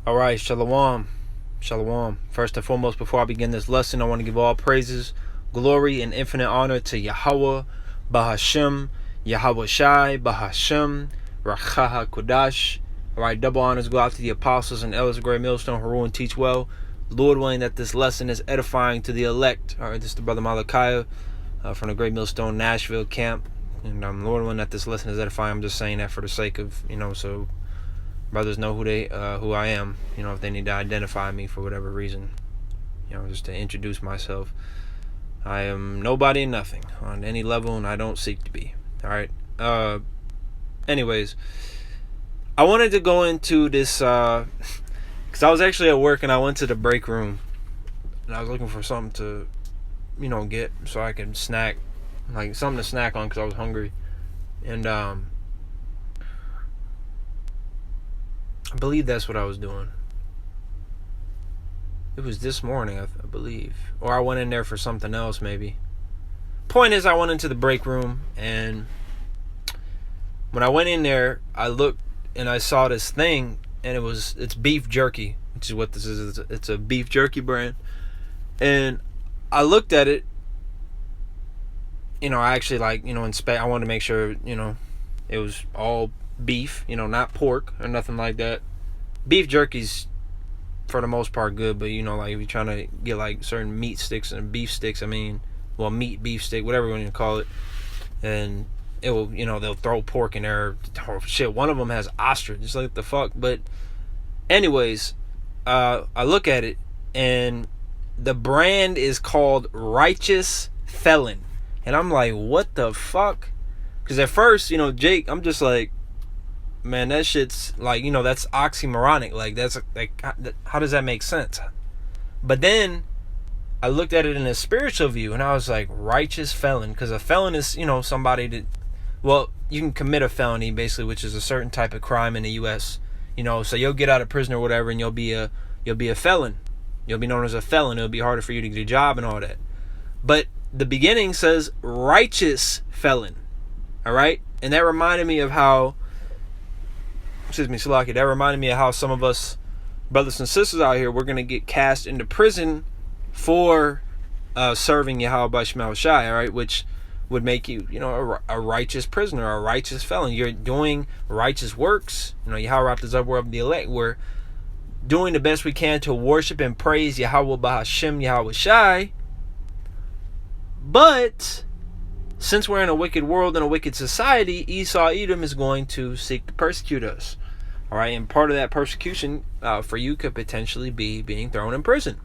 Alright, Shalom. Shalom. First and foremost, before I begin this lesson, I want to give all praises, glory, and infinite honor to Yahweh, Bahashem, Yahweh Shai, Bahashem, Rachaha Kodash. Alright, double honors go out to the apostles and elders of Great Millstone who rule and teach well. Lord willing that this lesson is edifying to the elect. Alright, this is the brother Malachi from the Great Millstone Nashville camp. And Lord willing that this lesson is edifying. I'm just saying that for the sake of, so brothers know who I am, if they need to identify me for whatever reason, just to introduce myself. I am nobody and nothing on any level, and I don't seek to be. All right. Anyways, I wanted to go into this because I was actually at work and I went to the break room and I was looking for something to, get so I could snack, like something to snack on because I was hungry, and I believe that's what I was doing. It was this morning, I believe. Or I went in there for something else, maybe. Point is, I went into the break room, and when I went in there, I looked, and I saw this thing, and it's beef jerky, which is what this is. It's a beef jerky brand. And I looked at it, I actually, I wanted to make sure, it was all beef, not pork or nothing like that. Beef jerky's for the most part good, but if you're trying to get like certain meat sticks and beef sticks, meat beef stick, whatever you want to call it, and it will, they'll throw pork in there. Oh, shit, one of them has ostrich, just like the fuck. But anyways, I look at it and the brand is called Righteous Felon, and I'm like, what the fuck? Because at first, Jake, I'm just like, man, that shit's like, that's oxymoronic. Like, that's like, how does that make sense? But then I looked at it in a spiritual view, and I was like, righteous felon, because a felon is, somebody that, well, you can commit a felony basically, which is a certain type of crime in the U.S. So you'll get out of prison or whatever, and you'll be a felon. You'll be known as a felon. It'll be harder for you to get a job and all that. But the beginning says righteous felon. All right, and that reminded me of how. Salaki, that reminded me of how some of us brothers and sisters out here, we're going to get cast into prison for serving Yahweh Shema Shai, all right, which would make you, a righteous prisoner, a righteous felon. You're doing righteous works. Yahweh wrapped us up, we're of the elect. We're doing the best we can to worship and praise Yahweh Bahashem Yahweh Shai. But since we're in a wicked world and a wicked society, Esau Edom is going to seek to persecute us. All right, and part of that persecution for you could potentially be being thrown in prison.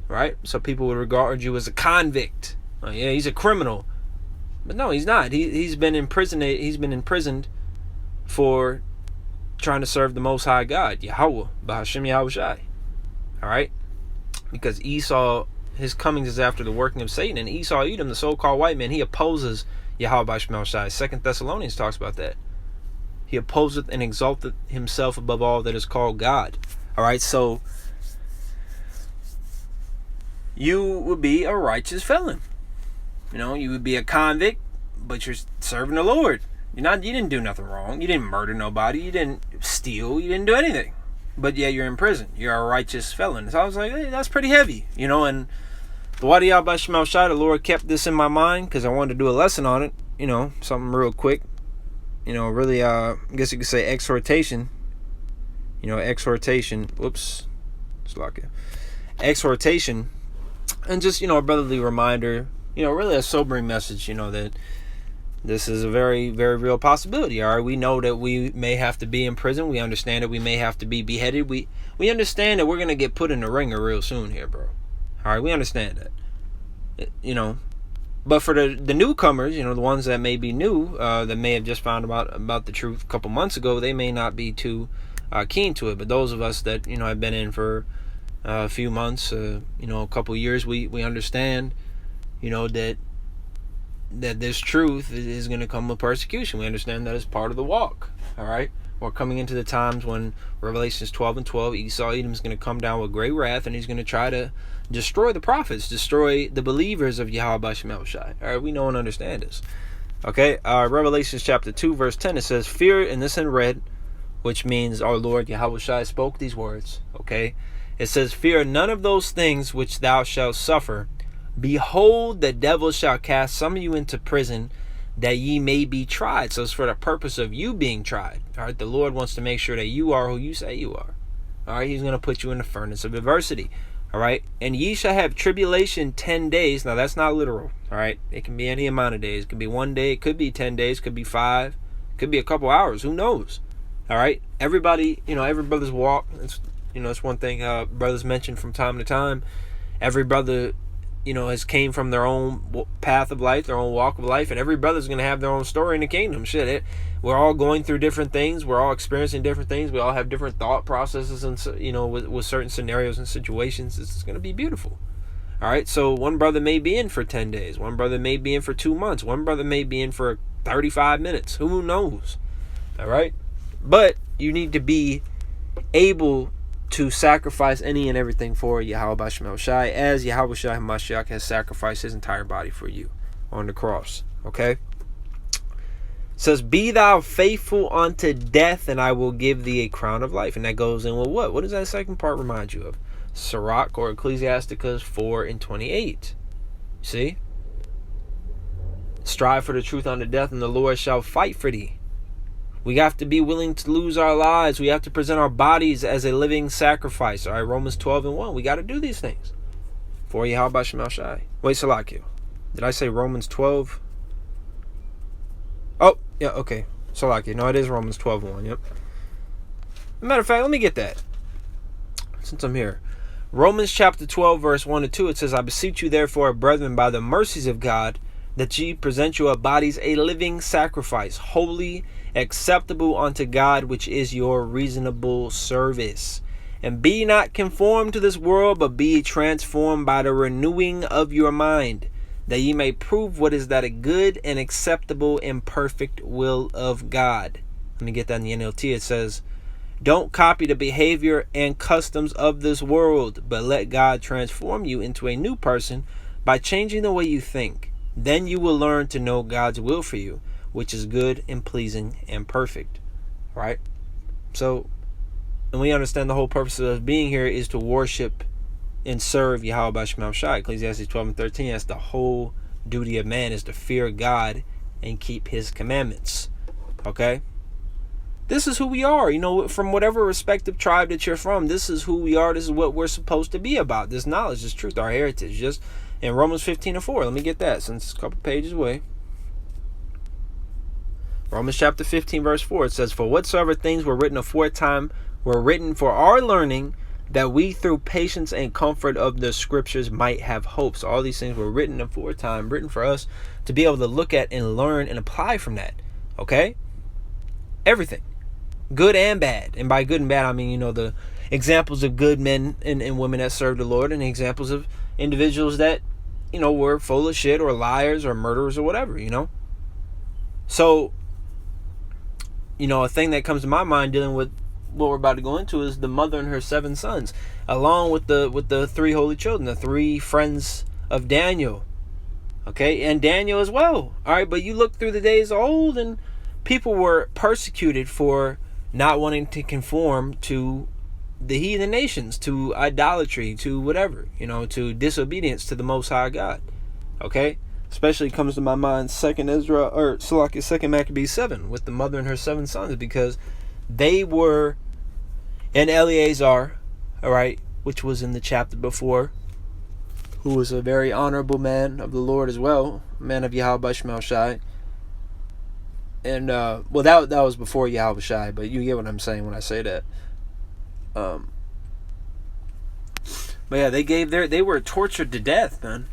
Right? So people would regard you as a convict. Oh, yeah, he's a criminal. But no, he's not. He's been imprisoned. He's been imprisoned for trying to serve the Most High God, Yahweh, Bahashem Yahweh Shai. All right? Because Esau, his comings is after the working of Satan, and Esau Edom, the so-called white man, he opposes Yahweh Bahashem Shai. 2 Thessalonians talks about that. He opposeth and exalteth himself above all that is called God. All right, so you would be a righteous felon. You would be a convict, but you're serving the Lord. You didn't do nothing wrong. You didn't murder nobody. You didn't steal. You didn't do anything. But yeah, you're in prison. You're a righteous felon. So I was like, hey, that's pretty heavy, and the Wadi Yahweh Shema Shai, the Lord kept this in my mind because I wanted to do a lesson on it, something real quick. Really, I guess you could say exhortation. Exhortation. Whoops. Exhortation. And just, a brotherly reminder, really a sobering message, that this is a very, very real possibility. All right, we know that we may have to be in prison. We understand that we may have to be beheaded. We understand that we're going to get put in the ringer real soon here, bro. All right, we understand that. But for the newcomers, the ones that may be new, that may have just found about the truth a couple months ago, they may not be too keen to it. But those of us that, have been in for a few months, a couple years, we understand, that this truth is going to come with persecution. We understand that it's part of the walk. All right, we're coming into the times when Revelations 12:12, Esau Edom is going to come down with great wrath, and he's going to try to destroy the prophets, destroy the believers of Yahweh Bahashem Shai. All right, we know and understand this. Okay, Revelations chapter 2 verse 10, it says, fear, and this in red, which means our Lord Yahushua spoke these words. Okay, it says, "Fear none of those things which thou shalt suffer. Behold, the devil shall cast some of you into prison, that ye may be tried." So it's for the purpose of you being tried. All right, the Lord wants to make sure that you are who you say you are. All right, he's going to put you in the furnace of adversity. All right, "And ye shall have tribulation 10 days. Now that's not literal. All right, it can be any amount of days. It could be 1 day, it could be 10 days, it could be 5, it could be a couple hours. Who knows? All right, everybody, every brother's walk. It's one thing brothers mention from time to time. Every brother, has came from their own path of life, their own walk of life, and every brother's going to have their own story in the kingdom. We're all going through different things. We're all experiencing different things. We all have different thought processes, and with certain scenarios and situations, it's going to be beautiful. All right, so one brother may be in for 10 days. One brother may be in for 2 months. One brother may be in for 35 minutes. Who knows? All right, but you need to be able to sacrifice any and everything for Yahweh Shema Shai, as Yahweh Shai Hamashiach has sacrificed his entire body for you on the cross. Okay? It says, "Be thou faithful unto death, and I will give thee a crown of life." And that goes in with what? What does that second part remind you of? Sirach or Ecclesiasticus 4:28. See? "Strive for the truth unto death, and the Lord shall fight for thee." We have to be willing to lose our lives. We have to present our bodies as a living sacrifice. All right, Romans 12:1. We got to do these things for Yahweh Shema Shai. Wait, Salakia. Did I say Romans 12? Oh, yeah, okay. Salakia. No, it is Romans 12:1. Yep. Matter of fact, let me get that since I'm here. Romans chapter 12, verse 1-2. It says, "I beseech you, therefore, brethren, by the mercies of God, that ye present your bodies a living sacrifice, holy, acceptable unto God, which is your reasonable service. And be not conformed to this world, but be transformed by the renewing of your mind, that ye may prove what is that a good and acceptable and perfect will of God." Let me get that in the NLT. It says, "Don't copy the behavior and customs of this world, but let God transform you into a new person by changing the way you think. Then you will learn to know God's will for you, which is good and pleasing and perfect." Right? So, and we understand the whole purpose of us being here is to worship and serve Yahweh Shema Shai. Ecclesiastes 12:13. That's the whole duty of man, is to fear God and keep his commandments. Okay? This is who we are. From whatever respective tribe that you're from, this is who we are. This is what we're supposed to be about. This knowledge, this truth, our heritage. Just in Romans 15:4. Let me get that since it's a couple pages away. Romans chapter 15, verse 4. It says, "For whatsoever things were written aforetime were written for our learning, that we through patience and comfort of the scriptures might have hope." So all these things were written aforetime, written for us to be able to look at and learn and apply from that. Okay? Everything. Good and bad. And by good and bad, I mean, the examples of good men and women that served the Lord, and the examples of individuals that, were full of shit or liars or murderers or whatever, So, a thing that comes to my mind dealing with what we're about to go into is the mother and her 7 sons, along with the 3 holy children, the 3 friends of Daniel. Okay, and Daniel as well. All right, but you look through the days of old, and people were persecuted for not wanting to conform to the heathen nations, to idolatry, to whatever, to disobedience to the Most High God. Okay, especially comes to my mind Second Maccabees 7 with the mother and her 7 sons, because they were, and Eleazar, all right, which was in the chapter before, who was a very honorable man of the Lord as well, man of Yahweh Shema Shai. And that was before Yahweh Shai, but you get what I'm saying when I say that. But yeah, they were tortured to death, man,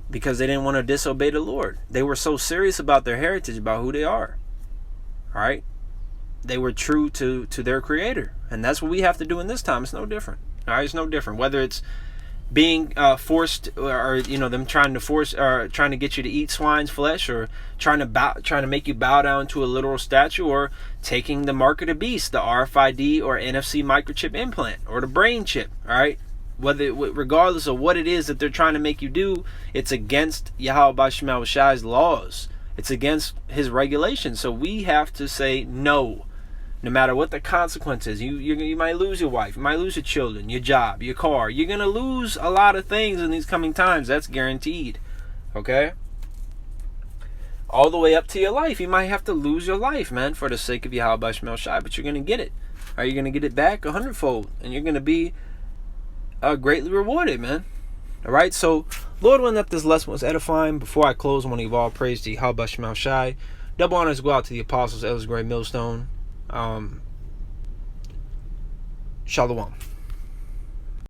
because they didn't want to disobey the Lord. They were so serious about their heritage, about who they are. All right, they were true to their Creator, and that's what we have to do in this time. It's no different. All right, it's no different. Whether it's being forced, or them trying to get you to eat swine's flesh, or trying to make you bow down to a literal statue, or taking the mark of the beast, the RFID or NFC microchip implant, or the brain chip. All right, regardless of what it is that they're trying to make you do, it's against Yahweh Shema Shai's laws. It's against his regulations. So we have to say no. No matter what the consequences, you might lose your wife, you might lose your children, your job, your car. You're going to lose a lot of things in these coming times. That's guaranteed. Okay? All the way up to your life. You might have to lose your life, man, for the sake of Yahweh Shemel Shai. But you're going to get it. Are you going to get it back 100-fold? And you're going to be greatly rewarded, man. All right? So, Lord, when that this lesson was edifying, before I close, I want to give all praise to Yahweh Shemel Shai. Double honors go out to the apostles, elders, great millstone. Shalom.